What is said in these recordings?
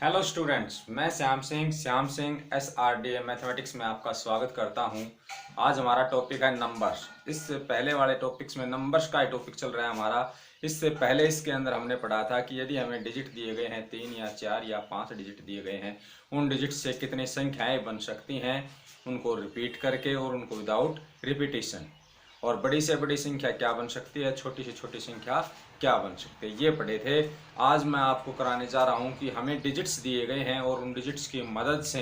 Hello students, मैं Shyam Singh SRDA mathematics में आपका स्वागत करता हूं। आज हमारा टॉपिक है नंबर्स। इससे पहले वाले टॉपिक्स में नंबर्स का ही टॉपिक चल रहा है हमारा। इससे पहले इसके अंदर हमने पढ़ा था कि यदि हमें डिजिट दिए गए हैं 3 या 4 या 5 डिजिट दिए गए हैं, उन डिजिट से कितनी संख्याएँ बन सकती हैं, उनको रिपीट करके और उनको विदाउट रिपीटिशन। और बड़ी से बड़ी संख्या क्या बन सकती है, छोटी से छोटी संख्या क्या बन सकती है, ये पढ़े थे। आज मैं आपको कराने जा रहा हूँ कि हमें डिजिट्स दिए गए हैं और उन डिजिट्स की मदद से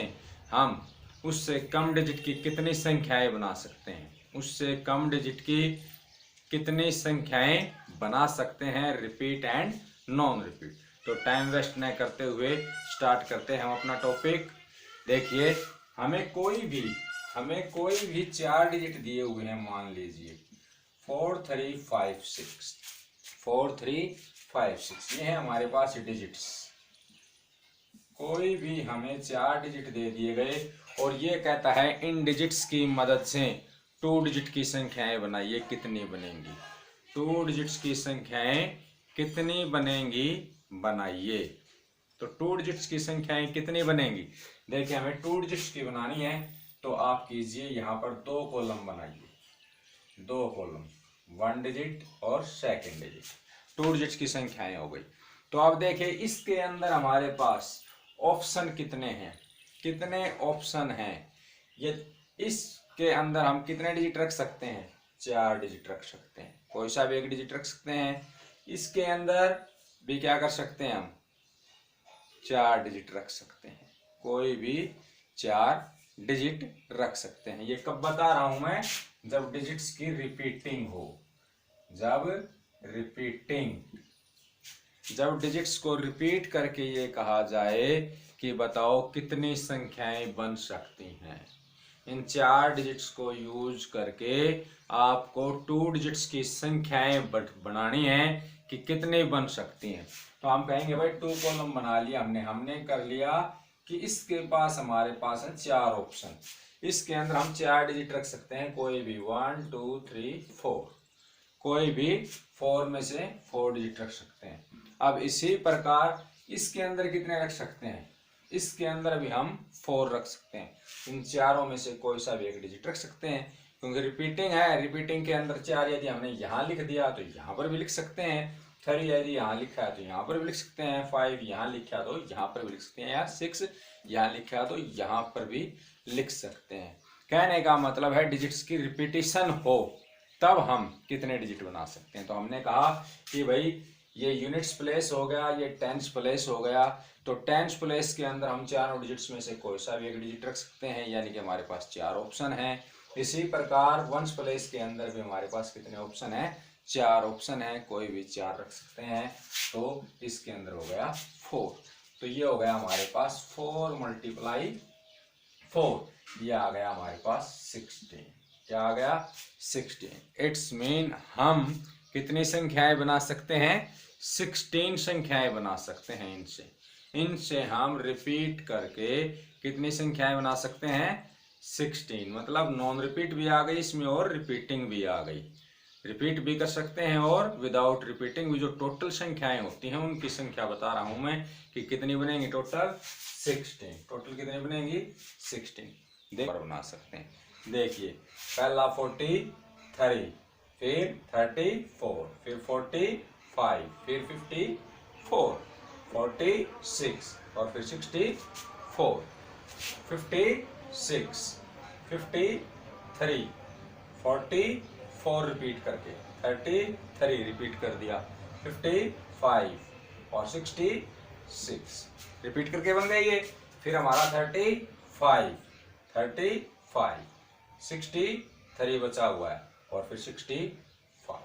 हम उससे कम डिजिट की कितनी संख्याएं बना सकते हैं, उससे कम डिजिट की कितनी संख्याएं बना सकते हैं, रिपीट एंड नॉन रिपीट। तो टाइम वेस्ट न करते हुए स्टार्ट करते हैं हम अपना टॉपिक। देखिए, हमें कोई भी 4 डिजिट दिए हुए हैं। मान लीजिए 4 3 5 6, 4 3 5 6, ये है हमारे पास डिजिट्स। कोई भी हमें 4 डिजिट दे दिए गए और ये कहता है इन डिजिट्स की मदद से 2 डिजिट की संख्याएं बनाइए, कितनी बनेंगी। 2 डिजिट्स की संख्याएं कितनी बनेंगी, बनाइए। तो 2 डिजिट्स की संख्याएं कितनी बनेंगी। देखिए, हमें 2 डिजिट्स की बनानी है तो आप कीजिए, यहाँ पर 2 कॉलम बनाइए। 2 कॉलम, 1 डिजिट और सेकंड डिजिट, 2 डिजिट्स की संख्याएं हो गई। तो अब देखिए, इसके अंदर हमारे पास ऑप्शन कितने हैं, कितने ऑप्शन हैं। ये इसके अंदर हम कितने डिजिट रख सकते हैं, 4 डिजिट रख सकते हैं। कोई सा भी एक डिजिट रख सकते हैं। इसके अंदर भी क्या कर सकते हैं, हम 4 डिजिट रख सकते हैं। कोई भी 4 डिजिट रख सकते हैं। ये कब बता रहा हूं मैं, जब डिजिट्स की रिपीटिंग हो। जब डिजिट्स को रिपीट करके ये कहा जाए कि बताओ कितनी संख्याएं बन सकती हैं। इन 4 डिजिट्स को यूज करके आपको 2 डिजिट्स की संख्याएं बनानी है कि कितनी बन सकती हैं। तो हम कहेंगे भाई 2 कॉलम बना लिया हमने कर लिया कि इसके पास हमारे पास है 4 ऑप्शन। इसके अंदर हम 4 डिजिट रख सकते हैं, कोई भी 1 2 3 4, कोई भी 4 में से 4 डिजिट रख सकते हैं। अब इसी प्रकार इसके अंदर कितने रख सकते हैं, इसके अंदर भी हम 4 रख सकते हैं। इन चारों में से कोई सा भी एक डिजिट रख सकते हैं, क्योंकि रिपीटिंग है। रिपीटिंग के अंदर 4 यदि हमने यहाँ लिख दिया तो यहाँ पर भी लिख सकते हैं। 3 यदि यहाँ लिखा है तो यहाँ पर भी लिख सकते हैं। 5 यहाँ लिखा तो यहाँ पर भी लिख सकते हैं, या 6 यहाँ लिखा तो यहाँ पर भी लिख सकते हैं। कहने का मतलब है डिजिट्स की रिपीटिशन हो तब हम कितने डिजिट बना सकते हैं। तो हमने कहा कि भाई ये यूनिट्स प्लेस हो गया, ये टेंस प्लेस हो गया। तो टेंस प्लेस के अंदर हम चारों डिजिट्स में से कोई सा भी एक डिजिट रख सकते हैं, यानी कि हमारे पास 4 ऑप्शन हैं। इसी प्रकार वंस प्लेस के अंदर भी हमारे पास कितने ऑप्शन हैं, 4 ऑप्शन हैं, कोई भी 4 रख सकते हैं। तो इसके अंदर हो गया 4। तो ये हो गया हमारे पास 4 × 4, ये आ गया हमारे पास 16। क्या आ गया, 16। इट्स मीन हम कितनी संख्याएं बना सकते हैं, 16 संख्याएं बना सकते हैं। इनसे हम रिपीट करके कितनी संख्याएं बना सकते हैं, 16। मतलब नॉन रिपीट भी आ गई इसमें और रिपीटिंग भी आ गई। रिपीट भी कर सकते हैं और विदाउट रिपीटिंग भी। जो टोटल संख्याएं होती हैं उनकी संख्या बता रहा हूं मैं कि कितनी बनेंगी, टोटल 16। टोटल कितनी बनेंगी, 16 बना सकते हैं। देखिए, पहला 43, फिर 34, फिर 45, फिर 54, 46 और फिर 64, 56, 53, 44 रिपीट करके, 33 रिपीट कर दिया, 55 और 66 रिपीट करके बन गए ये। फिर हमारा 35, 63 बचा हुआ है और फिर 65।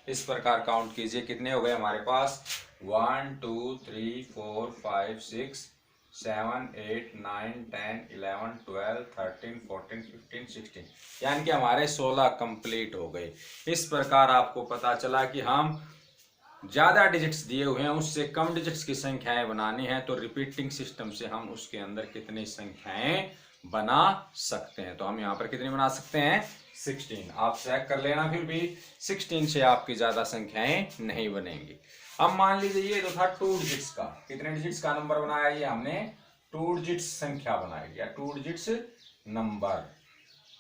इस प्रकार काउंट कीजिए, कितने हो गए हमारे पास, 1 2 3 4 5 6 7 8 9 10 11 12 13 14 15 16, यानी कि हमारे 16 कंप्लीट हो गए। इस प्रकार आपको पता चला कि हम ज़्यादा डिजिट्स दिए हुए हैं, उससे कम डिजिट्स की संख्याएं बनानी है तो रिपीटिंग सिस्टम से हम उसके अंदर कितनी संख्याएं बना सकते हैं। तो हम यहाँ पर कितनी बना सकते हैं, 16। आप चेक कर लेना, फिर भी 16 से आपकी ज़्यादा संख्याएं नहीं बनेंगी। अब मान लीजिए ये तो था 2 डिजिट्स का, कितने डिजिट्स का नंबर बनाया, ये हमने 2 डिजिट्स संख्या बनाई या 2 डिजिट्स नंबर,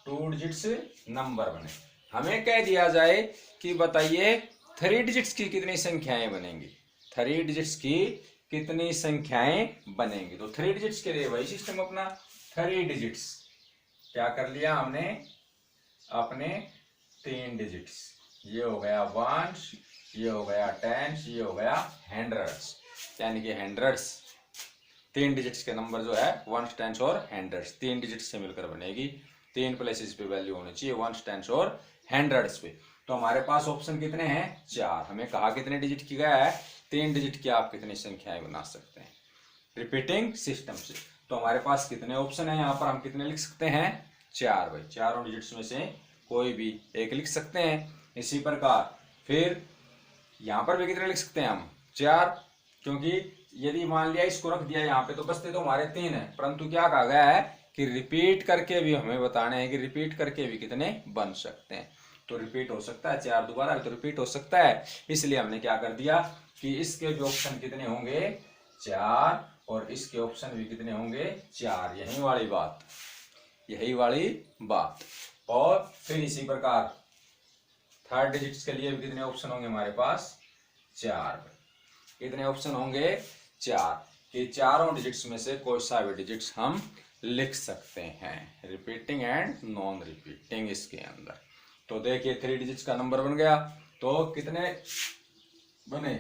2 डिजिट्स नंबर बने। हमें कह दिया जाए कि बताइए 3 डिजिट्स की कितनी संख्याएं बनेंगी, 3 डिजिट्स की कितनी संख्याएं बनेंगी। तो 3 डिजिट्स के लिए वही सिस्टम अपना, 3 डिजिट्स क्या कर लिया हमने, अपने 3 डिजिट्स, ये हो गया वंस, ये हो गया टेंस, ये हो गया हंड्रेड्स, यानी कि हंड्रेड्स 3 डिजिट्स के नंबर जो है वंस टेंस और हंड्रेड्स 3 डिजिट्स से मिलकर बनेगी। 3 प्लेसेस पे वैल्यू होनी चाहिए, वंस टेंस और हंड्रेड्स पे। तो हमारे पास ऑप्शन कितने हैं, 4। हमें कहा कितने डिजिट की गया है, 3 डिजिट की आप कितनी संख्याएं बना सकते हैं रिपीटिंग सिस्टम से। तो हमारे पास कितने ऑप्शन है, यहाँ पर हम कितने लिख सकते हैं, 4 भाई, चारों डिजिट्स में से कोई भी एक लिख सकते हैं। इसी प्रकार फिर यहाँ पर भी कितने लिख सकते हैं हम, 4, क्योंकि यदि मान लिया इसको रख दिया यहाँ पे तो बचते तो हमारे 3 है, परंतु क्या कहा गया है कि रिपीट करके भी हमें बताने हैं कि रिपीट करके भी कितने बन सकते हैं। तो रिपीट हो सकता है 4 दोबारा भी तो रिपीट हो सकता है, इसलिए हमने क्या कर दिया कि इसके भी ऑप्शन कितने होंगे, 4, और इसके ऑप्शन भी कितने होंगे, 4। यही वाली बात, यही वाली बात। और फिर इसी प्रकार 3rd डिजिट्स के लिए भी कितने ऑप्शन होंगे हमारे पास, 4। कितने ऑप्शन होंगे, 4। कि चारों डिजिट्स में से कोई सा भी डिजिट्स हम लिख सकते हैं, रिपीटिंग एंड नॉन रिपीटिंग इसके अंदर। तो देखिए 3 डिजिट्स का नंबर बन गया, तो कितने बने,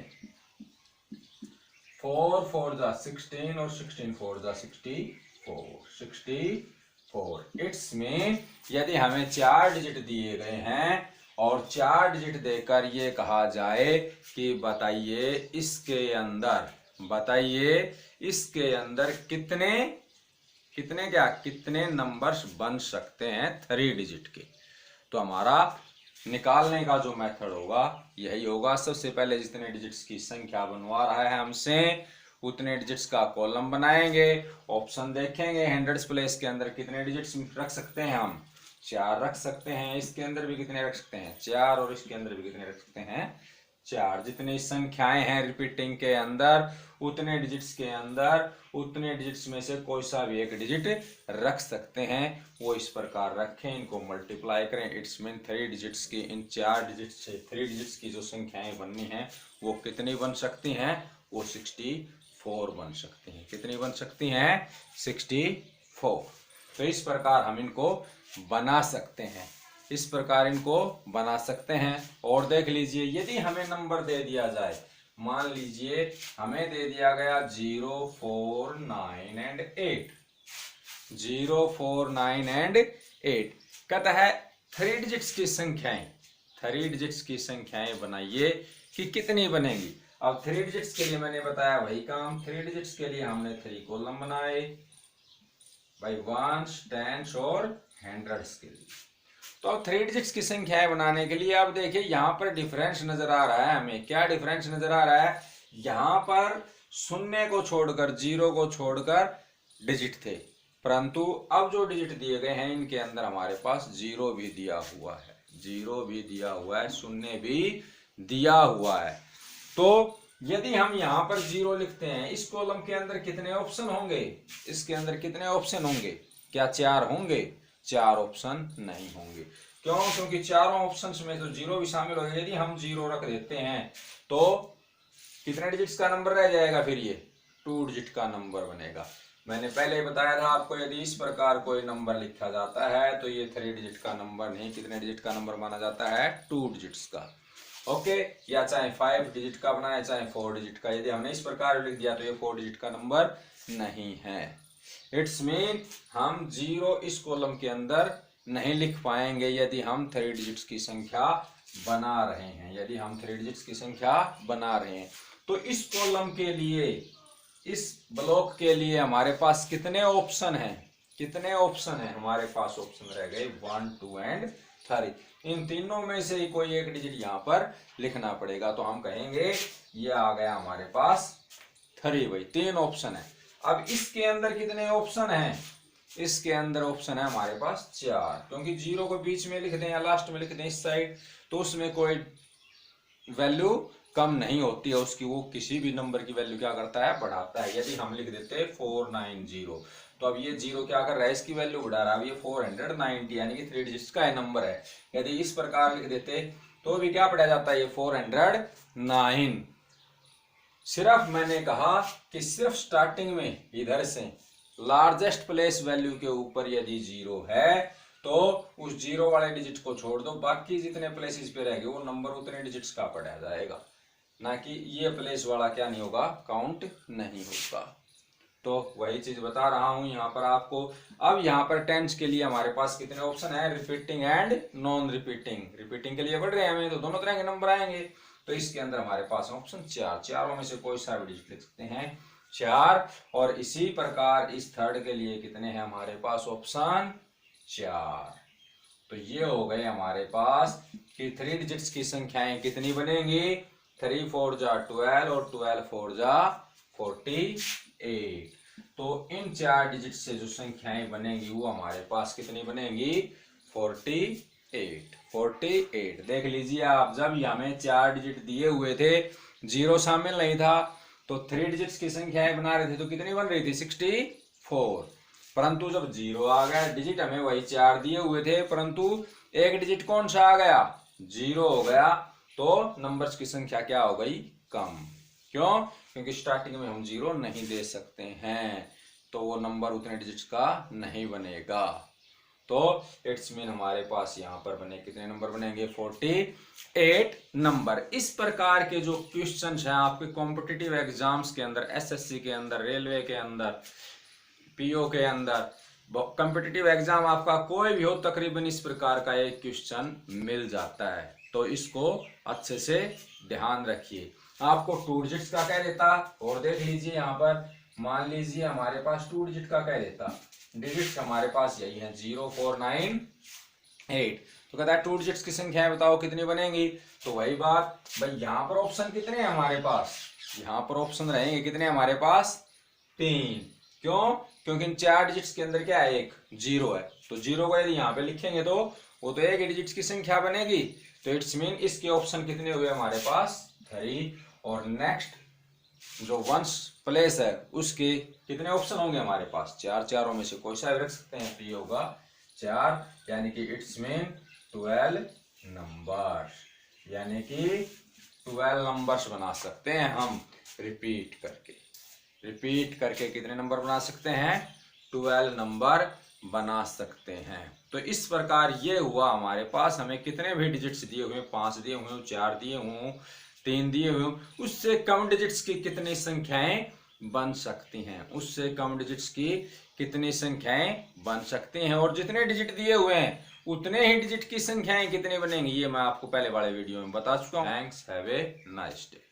4 4 जा 16 और 16 4 जा 64। इट्स में यदि हमें 4 डिजिट दिए गए हैं और 4 डिजिट देकर ये कहा जाए कि बताइए इसके अंदर, बताइए इसके अंदर कितने कितने क्या कितने नंबर्स बन सकते हैं 3 डिजिट के। तो हमारा निकालने का जो मेथड होगा यही होगा, सबसे पहले जितने डिजिट्स की संख्या बनवा रहा है हमसे उतने डिजिट्स का कॉलम बनाएंगे, ऑप्शन देखेंगे, हंड्रेड्स प्लेस के अंदर कितने डिजिट्स रख सकते हैं हम, 4 रख सकते हैं, इसके अंदर भी कितने रख सकते हैं, 4, और इसके अंदर भी कितने रख सकते हैं, 4। जितनी संख्याएं हैं रिपीटिंग के अंदर उतने डिजिट्स के अंदर उतने डिजिट्स में से कोई सा भी एक डिजिट रख सकते हैं, वो इस प्रकार रखें, इनको मल्टीप्लाई करें। इट्स मीन 3 डिजिट्स की, इन 4 डिजिट्स से 3 डिजिट्स की जो संख्याएं बननी है वो कितनी बन सकती हैं, वो 64 बन सकती हैं। कितनी बन सकती हैं, 64। तो इस प्रकार हम इनको बना सकते हैं, इस प्रकार इनको बना सकते हैं। और देख लीजिए यदि हमें नंबर दे दिया जाए, मान लीजिए हमें दे दिया गया 0 4 9 एंड 8, 0 4 9 एंड 8, कहता है 3 डिजिट्स की संख्याएं, 3 डिजिट्स की संख्याएं बनाइए कि कितनी बनेंगी। अब 3 डिजिट्स के लिए मैंने बताया वही काम, 3 डिजिट्स के लिए हमने 3 कॉलम बनाए भाई, वंस टेंस और हंड्रेड्स के लिए। तो अब 3 डिजिट्स की संख्याएं बनाने के लिए अब देखिए यहाँ पर डिफरेंस नजर आ रहा है हमें, क्या डिफरेंस नजर आ रहा है, यहाँ पर शून्य को छोड़कर, 0 को छोड़कर डिजिट थे, परंतु अब जो डिजिट दिए गए हैं इनके अंदर हमारे पास 0 भी दिया हुआ है, 0 भी दिया हुआ है, शून्य भी दिया हुआ है। तो यदि हम यहाँ पर 0 लिखते हैं, इस कॉलम के अंदर कितने ऑप्शन होंगे, इसके अंदर कितने ऑप्शन होंगे, क्या 4 होंगे, 4 ऑप्शन नहीं होंगे। क्यों, क्योंकि चारों ऑप्शंस में तो 0 भी शामिल हो गया। यदि हम 0 रख देते हैं तो कितने डिजिट्स का नंबर रह जाएगा, फिर ये 2 डिजिट का नंबर बनेगा। मैंने पहले ही बताया था आपको, यदि इस प्रकार कोई नंबर लिखा जाता है तो ये 3 डिजिट का नंबर नहीं, कितने डिजिट का नंबर माना जाता है, 2 डिजिट्स का। ओके, या चाहे 5 डिजिट का बनाए चाहे 4 डिजिट का, यदि हमने इस प्रकार लिख दिया तो ये 4 डिजिट का नंबर नहीं है। इट्स मीन हम 0 इस कॉलम के अंदर नहीं लिख पाएंगे यदि हम 3 डिजिट्स की संख्या बना रहे हैं, यदि हम 3 डिजिट्स की संख्या बना रहे हैं। तो इस कॉलम के लिए, इस ब्लॉक के लिए हमारे पास कितने ऑप्शन हैं, कितने ऑप्शन हैं हमारे पास, ऑप्शन रह गए 1 2 एंड 3। इन तीनों में से ही कोई एक डिजिट यहाँ पर लिखना पड़ेगा। तो हम कहेंगे ये आ गया हमारे पास 3 भाई, 3 ऑप्शन है। अब इसके अंदर कितने ऑप्शन हैं, इसके अंदर ऑप्शन है हमारे पास 4, क्योंकि 0 को बीच में लिख दें या लास्ट में लिख दें इस साइड तो उसमें कोई वैल्यू कम नहीं होती है उसकी, वो किसी भी नंबर की वैल्यू क्या करता है, बढ़ाता है। यदि हम लिख देते 490, तो अब ये 0 क्या कर रहा है, इसकी वैल्यू बढ़ा रहा है। अब ये 490 यानी कि 3 डिजिट्स का नंबर है। यदि इस प्रकार लिख देते तो भी क्या पढ़ा जाता है, ये 409। सिर्फ मैंने कहा कि सिर्फ स्टार्टिंग में इधर से लार्जेस्ट प्लेस वैल्यू के ऊपर यदि 0 है तो उस 0 वाले डिजिट को छोड़ दो, बाकी जितने प्लेसेस पे रहेंगे वो नंबर उतने डिजिट्स का पढ़ा जाएगा, ना कि ये प्लेस वाला क्या नहीं होगा, काउंट नहीं होगा। तो वही चीज बता रहा हूं यहाँ पर आपको। अब यहाँ पर टेंस के लिए हमारे पास कितने ऑप्शन है, repeating and non repeating. Repeating के लिए बढ़ रहे हैं हमें तो दोनों तरह के नंबर आएंगे, तो इसके अंदर हमारे पास ऑप्शन 4, चारों में से कोई सा भी डिजिट लिख सकते हैं 4। और इसी प्रकार इस थर्ड के लिए कितने हैं हमारे पास, ऑप्शन 4। तो ये हो गए हमारे पास कि 3 डिजिट्स की संख्याएं कितनी बनेंगी, 3 4 जा 12 और 12 4 जा 48। तो इन 4 डिजिट से जो संख्याएं बनेंगी वो हमारे पास कितनी बनेंगी, 48। देख लीजिए आप, जब हमें 4 डिजिट दिए हुए थे, 0 शामिल नहीं था, तो 3 डिजिट्स की संख्याएं बना रहे थे तो कितनी बन रही थी, 64। परंतु जब 0 आ गया, डिजिट हमें वही 4 दिए हुए थे, परंतु एक डिजिट कौन सा आ गया, 0 हो गया, तो नंबर्स की संख्या क्या हो गई, कम। क्यों, क्योंकि स्टार्टिंग में हम 0 नहीं दे सकते हैं, तो वो नंबर उतने डिजिट्स का नहीं बनेगा। तो इट्स मीन हमारे पास यहाँ पर बने कितने नंबर बनेंगे, 48 नंबर। इस प्रकार के जो क्वेश्चन हैं आपके कॉम्पिटिटिव एग्जाम्स के अंदर, एसएससी के अंदर, रेलवे के अंदर, पीओ के अंदर, कॉम्पिटिटिव एग्जाम आपका कोई भी हो, तकरीबन इस प्रकार का एक क्वेश्चन मिल जाता है। तो इसको अच्छे से ध्यान रखिए। आपको 2 डिजिट्स का कह देता, और देख लीजिए यहाँ पर, मान लीजिए हमारे पास 2 डिजिट का कह देता, डिजिट्स हमारे पास यही है 0 4 9 8। तो कहता है 2 डिजिट्स की संख्या बताओ कितनी बनेंगी। तो वही बात भाई, यहाँ पर ऑप्शन कितने हैं हमारे पास, यहाँ पर ऑप्शन रहेंगे कितने हमारे पास, 3। क्यों, क्योंकि इन 4 डिजिट्स के अंदर क्या है, एक 0 है, तो 0 को यदि यहाँ पे लिखेंगे तो वो तो एक डिजिट्स की संख्या बनेगी। तो इट्स मीन इसके ऑप्शन कितने हुए हमारे पास, 3। और नेक्स्ट जो वंस प्लेस है उसके कितने ऑप्शन होंगे हमारे पास, 4। चारों में से कोई सा भी रख सकते हैं, तो ये होगा 4, यानी कि इट्स मीन 12 नंबर, यानी कि 12 नंबर्स बना सकते हैं हम रिपीट करके कितने नंबर बना सकते हैं, 12 नंबर बना सकते हैं। तो इस प्रकार ये हुआ हमारे पास, हमें कितने भी डिजिट्स दिए हुए, 5 दिए हुए, 4 दिए हुए, 3 दिए हुए, उससे कम डिजिट्स की कितनी संख्याएं बन सकती हैं, उससे कम डिजिट्स की कितनी संख्याएं बन सकती हैं, और जितने डिजिट दिए हुए हैं उतने ही डिजिट की संख्याएं कितनी बनेंगी, ये मैं आपको पहले वाले वीडियो में बता चुका हूं। Thanks, have a nice day.